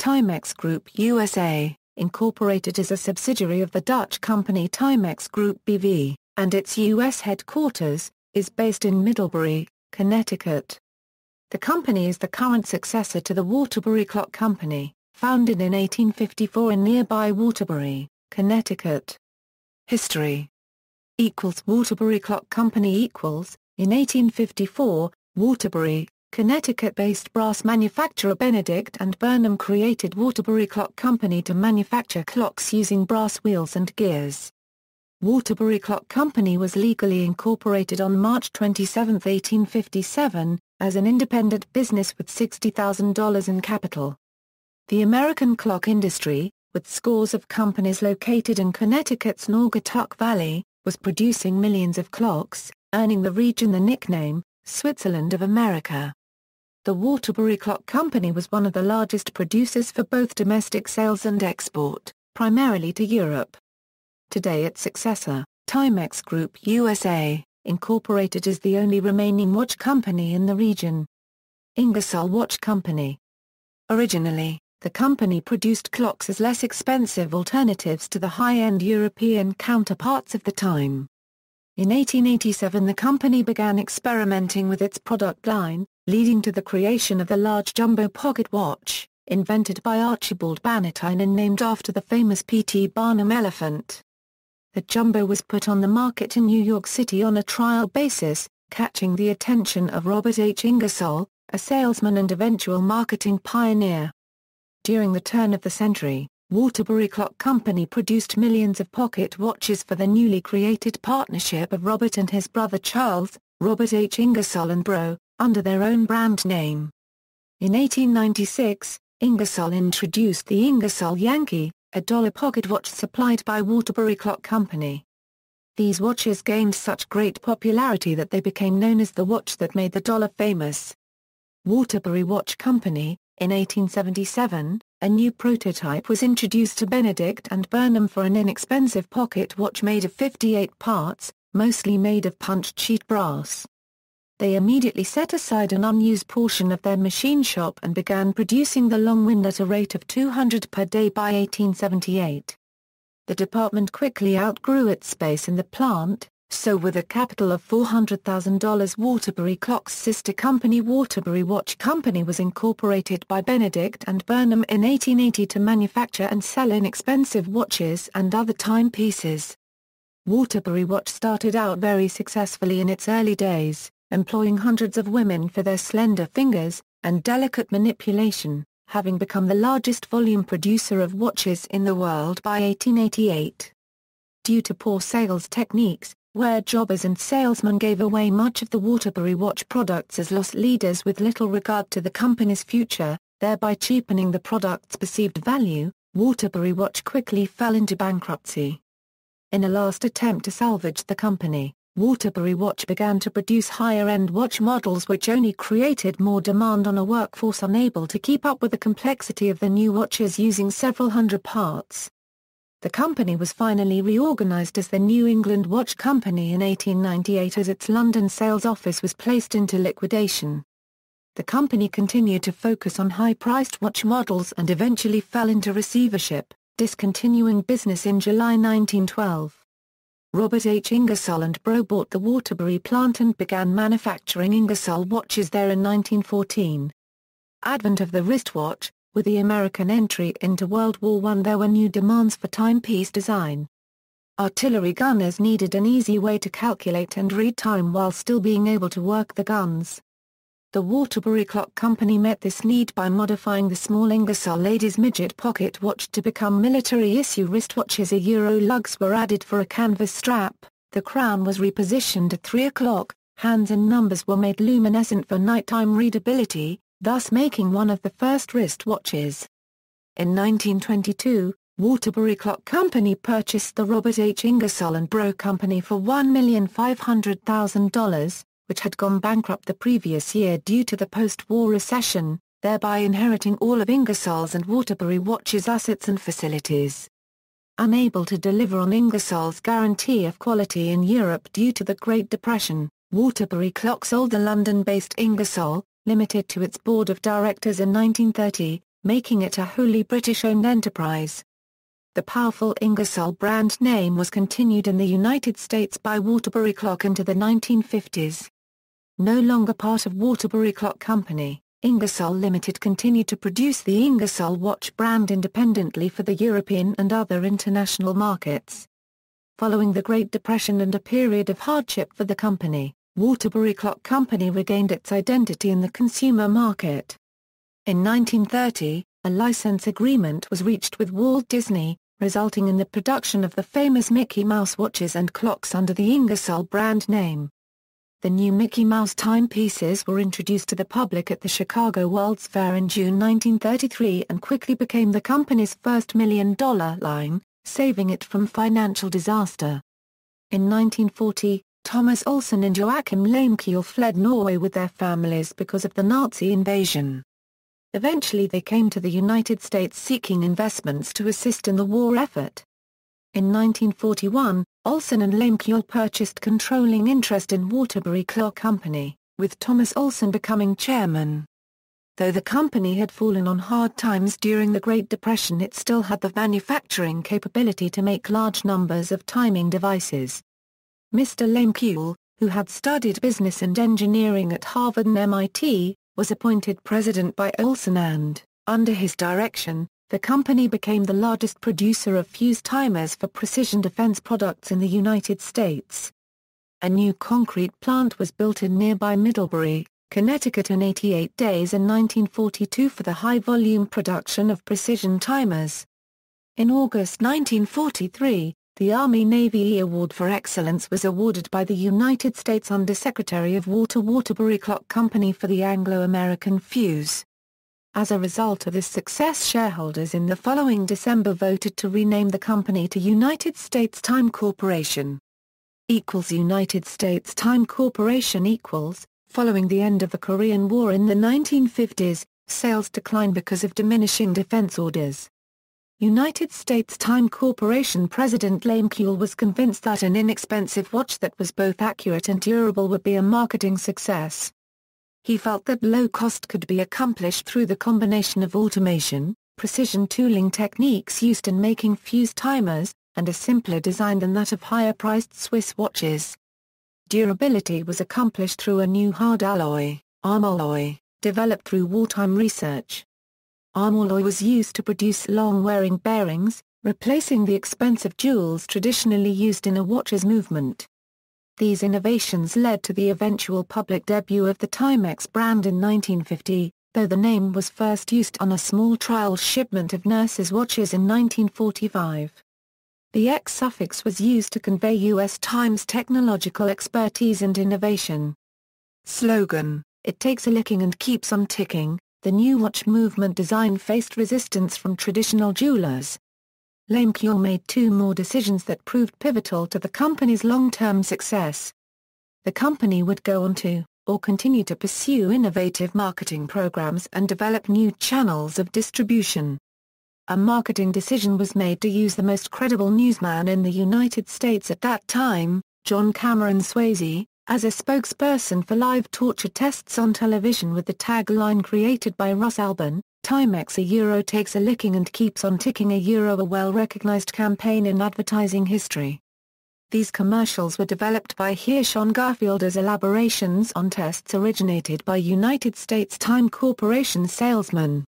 Timex Group USA, Incorporated is a subsidiary of the Dutch company Timex Group B.V, and its U.S. headquarters is based in Middlebury, Connecticut. The company is the current successor to the Waterbury Clock Company, founded in 1854 in nearby Waterbury, Connecticut. History Waterbury Clock Company in 1854, Waterbury, Connecticut-based brass manufacturer Benedict and Burnham created Waterbury Clock Company to manufacture clocks using brass wheels and gears. Waterbury Clock Company was legally incorporated on March 27, 1857, as an independent business with $60,000 in capital. The American clock industry, with scores of companies located in Connecticut's Naugatuck Valley, was producing millions of clocks, earning the region the nickname, Switzerland of America. The Waterbury Clock Company was one of the largest producers for both domestic sales and export, primarily to Europe. Today its successor, Timex Group USA, Incorporated is the only remaining watch company in the region. Ingersoll Watch Company. Originally, the company produced clocks as less expensive alternatives to the high-end European counterparts of the time. In 1887 the company began experimenting with its product line, leading to the creation of the large jumbo pocket watch, invented by Archibald Bannatyne and named after the famous P.T. Barnum elephant. The jumbo was put on the market in New York City on a trial basis, catching the attention of Robert H. Ingersoll, a salesman and eventual marketing pioneer. During the turn of the century, Waterbury Clock Company produced millions of pocket watches for the newly created partnership of Robert and his brother Charles, Robert H. Ingersoll and Bro, under their own brand name. In 1896, Ingersoll introduced the Ingersoll Yankee, a dollar pocket watch supplied by Waterbury Clock Company. These watches gained such great popularity that they became known as the watch that made the dollar famous. Waterbury Watch Company. In 1877, a new prototype was introduced to Benedict and Burnham for an inexpensive pocket watch made of 58 parts, mostly made of punched sheet brass. They immediately set aside an unused portion of their machine shop and began producing the long wind at a rate of 200 per day by 1878. The department quickly outgrew its space in the plant, so with a capital of $400,000 Waterbury Clock's sister company Waterbury Watch Company was incorporated by Benedict and Burnham in 1880 to manufacture and sell inexpensive watches and other timepieces. Waterbury Watch started out very successfully in its early days, employing hundreds of women for their slender fingers and delicate manipulation, having become the largest volume producer of watches in the world by 1888. Due to poor sales techniques, where jobbers and salesmen gave away much of the Waterbury watch products as loss leaders with little regard to the company's future, thereby cheapening the product's perceived value, Waterbury Watch quickly fell into bankruptcy. In a last attempt to salvage the company, Waterbury Watch began to produce higher-end watch models which only created more demand on a workforce unable to keep up with the complexity of the new watches using several hundred parts. The company was finally reorganized as the New England Watch Company in 1898 as its London sales office was placed into liquidation. The company continued to focus on high-priced watch models and eventually fell into receivership, discontinuing business in July 1912. Robert H. Ingersoll and Bro bought the Waterbury plant and began manufacturing Ingersoll watches there in 1914. Advent of the wristwatch. With the American entry into World War I there were new demands for timepiece design. Artillery gunners needed an easy way to calculate and read time while still being able to work the guns. The Waterbury Clock Company met this need by modifying the small Ingersoll Ladies' Midget pocket watch to become military-issue wristwatches. Lugs were added for a canvas strap, the crown was repositioned at 3 o'clock, hands and numbers were made luminescent for nighttime readability, thus making one of the first wristwatches. In 1922, Waterbury Clock Company purchased the Robert H. Ingersoll and Bro Company for $1,500,000, which had gone bankrupt the previous year due to the post-war recession, thereby inheriting all of Ingersoll's and Waterbury Watch's assets and facilities. Unable to deliver on Ingersoll's guarantee of quality in Europe due to the Great Depression, Waterbury Clock sold the London-based Ingersoll, Limited to its board of directors in 1930, making it a wholly British-owned enterprise. The powerful Ingersoll brand name was continued in the United States by Waterbury Clock into the 1950s. No longer part of Waterbury Clock Company, Ingersoll Limited continued to produce the Ingersoll watch brand independently for the European and other international markets. Following the Great Depression and a period of hardship for the company, Waterbury Clock Company regained its identity in the consumer market. In 1930, a license agreement was reached with Walt Disney, resulting in the production of the famous Mickey Mouse watches and clocks under the Ingersoll brand name. The new Mickey Mouse timepieces were introduced to the public at the Chicago World's Fair in June 1933 and quickly became the company's first million-dollar line, saving it from financial disaster. In 1940, Thomas Olsen and Joachim Lemkeil fled Norway with their families because of the Nazi invasion. Eventually they came to the United States seeking investments to assist in the war effort. In 1941, Olsen and Lemkeil purchased controlling interest in Waterbury Clock Company, with Thomas Olsen becoming chairman. Though the company had fallen on hard times during the Great Depression, it still had the manufacturing capability to make large numbers of timing devices. Mr. Lemkeil, who had studied business and engineering at Harvard and MIT, was appointed president by Olsen and, under his direction, the company became the largest producer of fuse timers for precision defense products in the United States. A new concrete plant was built in nearby Middlebury, Connecticut in 88 days in 1942 for the high-volume production of precision timers. In August 1943, the Army-Navy Award for Excellence was awarded by the United States Under-Secretary of War to Waterbury Clock Company for the Anglo-American fuse. As a result of this success, shareholders in the following December voted to rename the company to United States Time Corporation. United States Time Corporation . Following the end of the Korean War in the 1950s, sales declined because of diminishing defense orders. United States Time Corporation President Lemkeil was convinced that an inexpensive watch that was both accurate and durable would be a marketing success. He felt that low cost could be accomplished through the combination of automation, precision tooling techniques used in making fuse timers, and a simpler design than that of higher-priced Swiss watches. Durability was accomplished through a new hard alloy, armalloy, developed through wartime research. Armalloy was used to produce long-wearing bearings, replacing the expensive jewels traditionally used in a watch's movement. These innovations led to the eventual public debut of the Timex brand in 1950, though the name was first used on a small trial shipment of nurses' watches in 1945. The X suffix was used to convey U.S. Time's technological expertise and innovation. Slogan: "It takes a licking and keeps on ticking." The new watch movement design faced resistance from traditional jewelers. Lemkeil made two more decisions that proved pivotal to the company's long-term success. The company would go on to, or continue to pursue innovative marketing programs and develop new channels of distribution. A marketing decision was made to use the most credible newsman in the United States at that time, John Cameron Swayze, as a spokesperson for live torture tests on television with the tagline created by Russ Albin, "Timex takes a licking and keeps on ticking", a well-recognized campaign in advertising history. These commercials were developed by Hirschon Garfield as elaborations on tests originated by United States Time Corporation salesmen.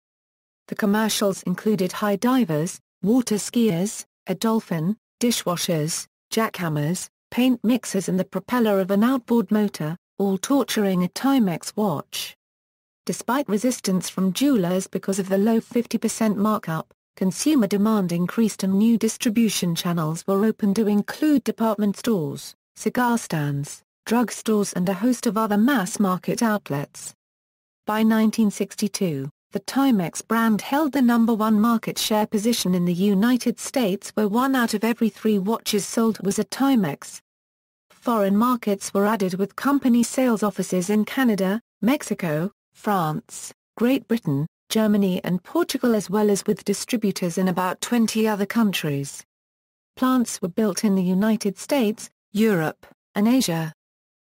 The commercials included high divers, water skiers, a dolphin, dishwashers, jackhammers, paint mixers and the propeller of an outboard motor, all torturing a Timex watch. Despite resistance from jewelers because of the low 50% markup, consumer demand increased and new distribution channels were opened to include department stores, cigar stands, drug stores and a host of other mass-market outlets. By 1962, the Timex brand held the #1 market share position in the United States, where 1 out of every 3 watches sold was a Timex. Foreign markets were added with company sales offices in Canada, Mexico, France, Great Britain, Germany and Portugal, as well as with distributors in about 20 other countries. Plants were built in the United States, Europe, and Asia.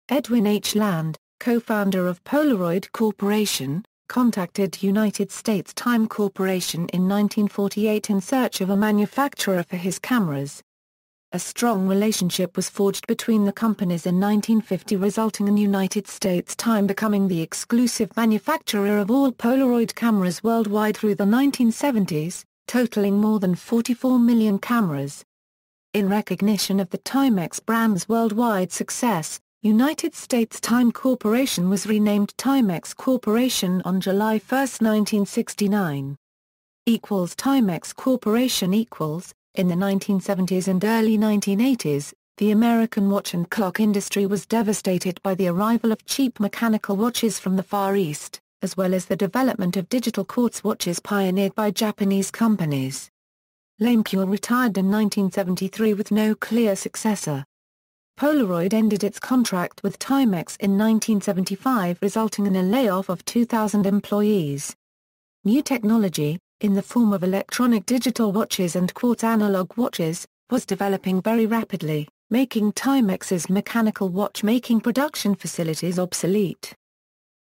Edwin H. Land, co-founder of Polaroid Corporation, contacted United States Time Corporation in 1948 in search of a manufacturer for his cameras. A strong relationship was forged between the companies in 1950, resulting in United States Time becoming the exclusive manufacturer of all Polaroid cameras worldwide through the 1970s, totaling more than 44 million cameras. In recognition of the Timex brand's worldwide success, United States Time Corporation was renamed Timex Corporation on July 1, 1969. Timex Corporation In the 1970s and early 1980s, the American watch and clock industry was devastated by the arrival of cheap mechanical watches from the Far East, as well as the development of digital quartz watches pioneered by Japanese companies. Lamecule retired in 1973 with no clear successor. Polaroid ended its contract with Timex in 1975, resulting in a layoff of 2,000 employees. New technology, in the form of electronic digital watches and quartz analog watches, was developing very rapidly, making Timex's mechanical watch-making production facilities obsolete.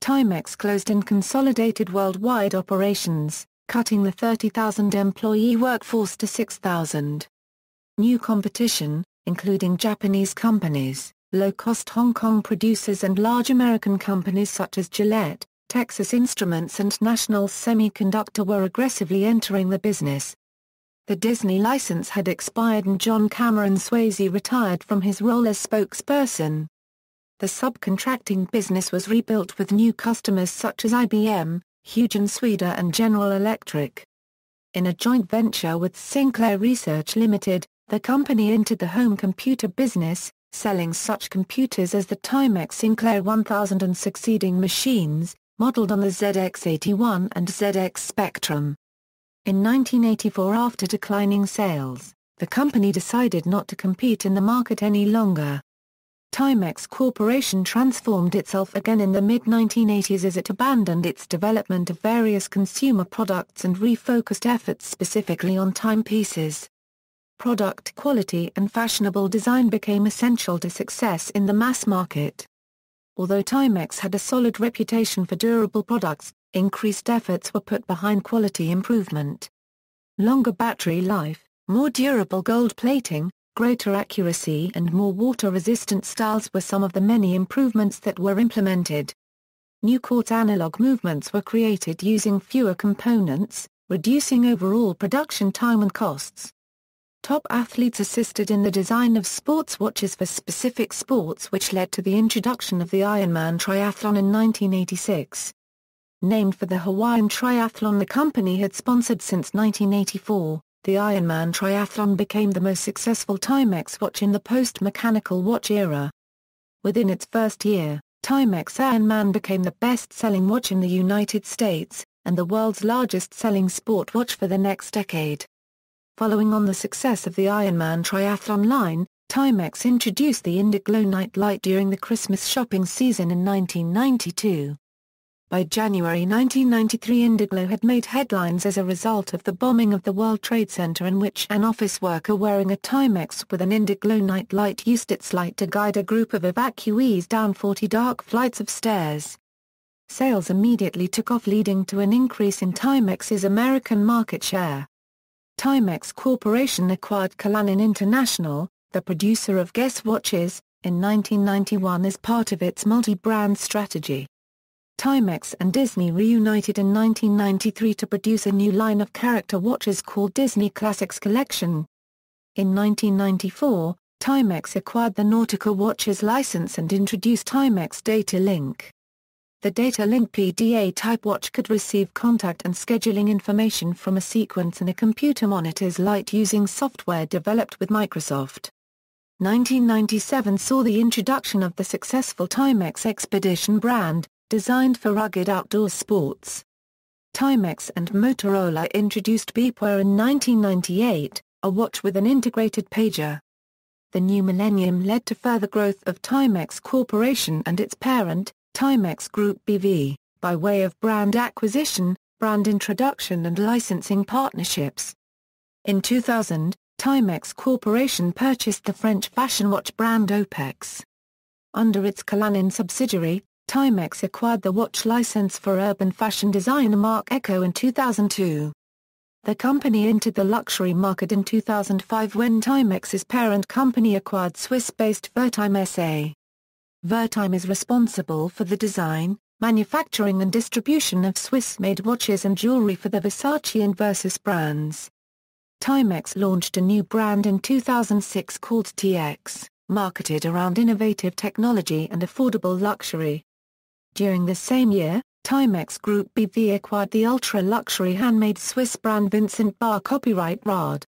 Timex closed and consolidated worldwide operations, cutting the 30,000-employee workforce to 6,000. New competition, including Japanese companies, low-cost Hong Kong producers and large American companies such as Gillette, Texas Instruments and National Semiconductor, were aggressively entering the business. The Disney license had expired and John Cameron Swayze retired from his role as spokesperson. The subcontracting business was rebuilt with new customers such as IBM, Hugin Sweden and General Electric. In a joint venture with Sinclair Research Limited, the company entered the home computer business, selling such computers as the Timex Sinclair 1000 and succeeding machines, modeled on the ZX81 and ZX Spectrum. In 1984, after declining sales, the company decided not to compete in the market any longer. Timex Corporation transformed itself again in the mid-1980s as it abandoned its development of various consumer products and refocused efforts specifically on timepieces. Product quality and fashionable design became essential to success in the mass market. Although Timex had a solid reputation for durable products, increased efforts were put behind quality improvement. Longer battery life, more durable gold plating, greater accuracy and more water-resistant styles were some of the many improvements that were implemented. New quartz analog movements were created using fewer components, reducing overall production time and costs. Top athletes assisted in the design of sports watches for specific sports, which led to the introduction of the Ironman Triathlon in 1986. Named for the Hawaiian Triathlon the company had sponsored since 1984, the Ironman Triathlon became the most successful Timex watch in the post-mechanical watch era. Within its first year, Timex Ironman became the best-selling watch in the United States, and the world's largest-selling sport watch for the next decade. Following on the success of the Ironman Triathlon line, Timex introduced the Indiglo night light during the Christmas shopping season in 1992. By January 1993, Indiglo had made headlines as a result of the bombing of the World Trade Center, in which an office worker wearing a Timex with an Indiglo night light used its light to guide a group of evacuees down 40 dark flights of stairs. Sales immediately took off, leading to an increase in Timex's American market share. Timex Corporation acquired Kalanin International, the producer of Guess watches, in 1991 as part of its multi-brand strategy. Timex and Disney reunited in 1993 to produce a new line of character watches called Disney Classics Collection. In 1994, Timex acquired the Nautical Watches license and introduced Timex Datalink. The Datalink PDA type watch could receive contact and scheduling information from a sequence in a computer monitor's light using software developed with Microsoft. 1997 saw the introduction of the successful Timex Expedition brand, designed for rugged outdoor sports. Timex and Motorola introduced Beepware in 1998, a watch with an integrated pager. The new millennium led to further growth of Timex Corporation and its parent, Timex Group B.V., by way of brand acquisition, brand introduction and licensing partnerships. In 2000, Timex Corporation purchased the French fashion watch brand Opex. Under its Kalanin subsidiary, Timex acquired the watch license for urban fashion designer Marc Ecko in 2002. The company entered the luxury market in 2005 when Timex's parent company acquired Swiss-based Wertheim SA. Wertheim is responsible for the design, manufacturing and distribution of Swiss-made watches and jewelry for the Versace and Versus brands. Timex launched a new brand in 2006 called TX, marketed around innovative technology and affordable luxury. During the same year, Timex Group B.V. acquired the ultra-luxury handmade Swiss brand Vincent Bar copyright RAD.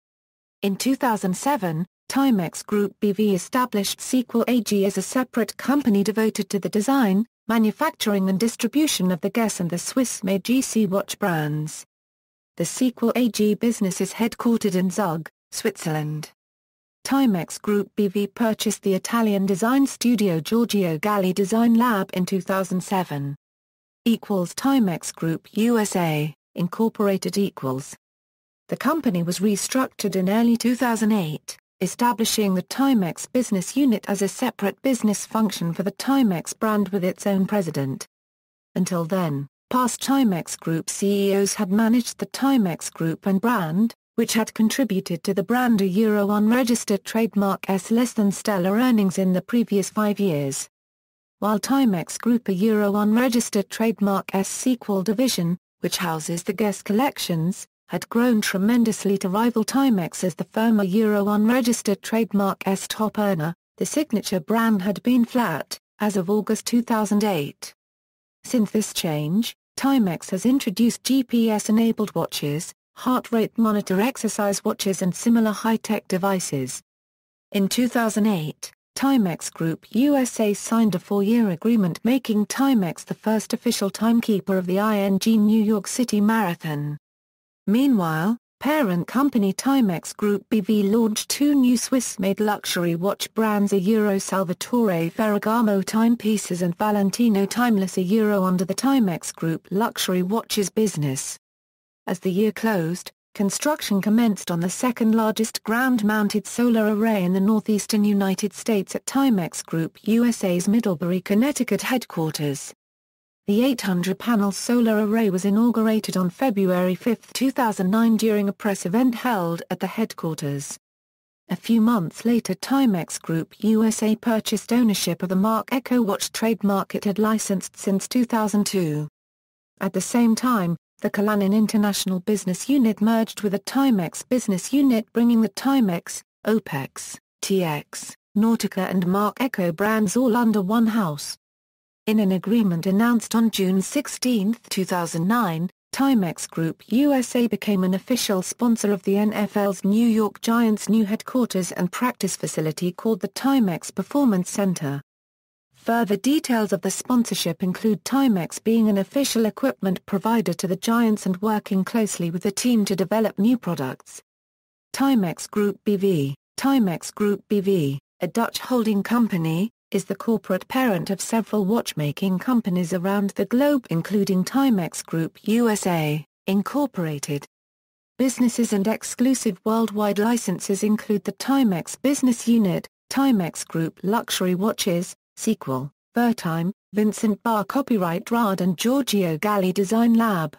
In 2007, Timex Group B.V. established Sequel AG as a separate company devoted to the design, manufacturing and distribution of the Guess and the Swiss-made GC watch brands. The Sequel AG business is headquartered in Zug, Switzerland. Timex Group B.V. purchased the Italian design studio Giorgio Galli Design Lab in 2007. Timex Group USA, Incorporated equals. The company was restructured in early 2008, establishing the Timex business unit as a separate business function for the Timex brand with its own president. Until then, past Timex Group CEOs had managed the Timex Group and brand, which had contributed to the brand a unregistered trademark S less than stellar earnings in the previous 5 years. While Timex Group a unregistered trademark S Sequel division, which houses the Guess collections, had grown tremendously to rival Timex as the firm a unregistered trademark S top earner, the signature brand had been flat, as of August 2008. Since this change, Timex has introduced GPS-enabled watches, heart rate monitor exercise watches and similar high-tech devices. In 2008, Timex Group USA signed a 4-year agreement making Timex the first official timekeeper of the ING New York City Marathon. Meanwhile, parent company Timex Group B.V. launched 2 new Swiss-made luxury watch brands Salvatore Ferragamo timepieces and Valentino Timeless under the Timex Group luxury watches business. As the year closed, construction commenced on the second-largest ground-mounted solar array in the northeastern United States at Timex Group USA's Middlebury, Connecticut headquarters. The 800-panel solar array was inaugurated on February 5, 2009 during a press event held at the headquarters. A few months later Timex Group USA purchased ownership of the Marc Ecko watch trademark it had licensed since 2002. At the same time, the Callanan International Business Unit merged with the Timex Business Unit bringing the Timex, OPEX, TX, Nautica and Marc Ecko brands all under one house. In an agreement announced on June 16, 2009, Timex Group USA became an official sponsor of the NFL's New York Giants' new headquarters and practice facility called the Timex Performance Center. Further details of the sponsorship include Timex being an official equipment provider to the Giants and working closely with the team to develop new products. Timex Group B.V. Timex Group B.V., a Dutch holding company, is the corporate parent of several watchmaking companies around the globe including Timex Group USA, Incorporated. Businesses and exclusive worldwide licenses include the Timex Business Unit, Timex Group Luxury Watches, Sequel, Wertheim, Vincent Bar Copyright RAD and Giorgio Galli Design Lab.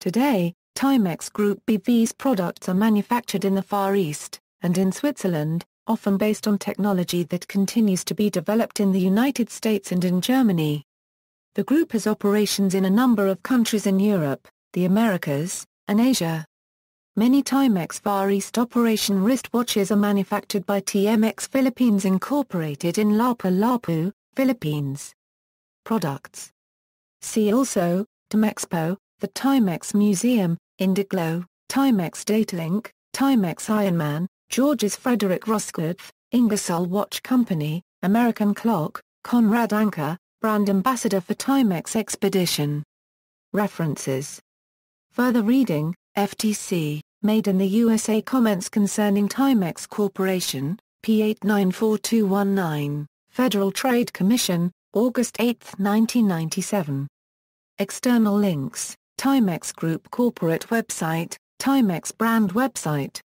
Today, Timex Group B.V.'s products are manufactured in the Far East, and in Switzerland, often based on technology that continues to be developed in the United States and in Germany. The group has operations in a number of countries in Europe, the Americas, and Asia. Many Timex Far East operation wristwatches are manufactured by TMX Philippines Incorporated in Lapu-Lapu, Philippines. Products. See also, Timexpo, the Timex Museum, Indiglo, Timex Datalink, Timex Ironman, George's Frederick Roscoff, Ingersoll Watch Company, American Clock, Conrad Anker, Brand Ambassador for Timex Expedition. References. Further reading, FTC, Made in the USA Comments concerning Timex Corporation, P894219, Federal Trade Commission, August 8, 1997. External links, Timex Group Corporate Website, Timex Brand Website.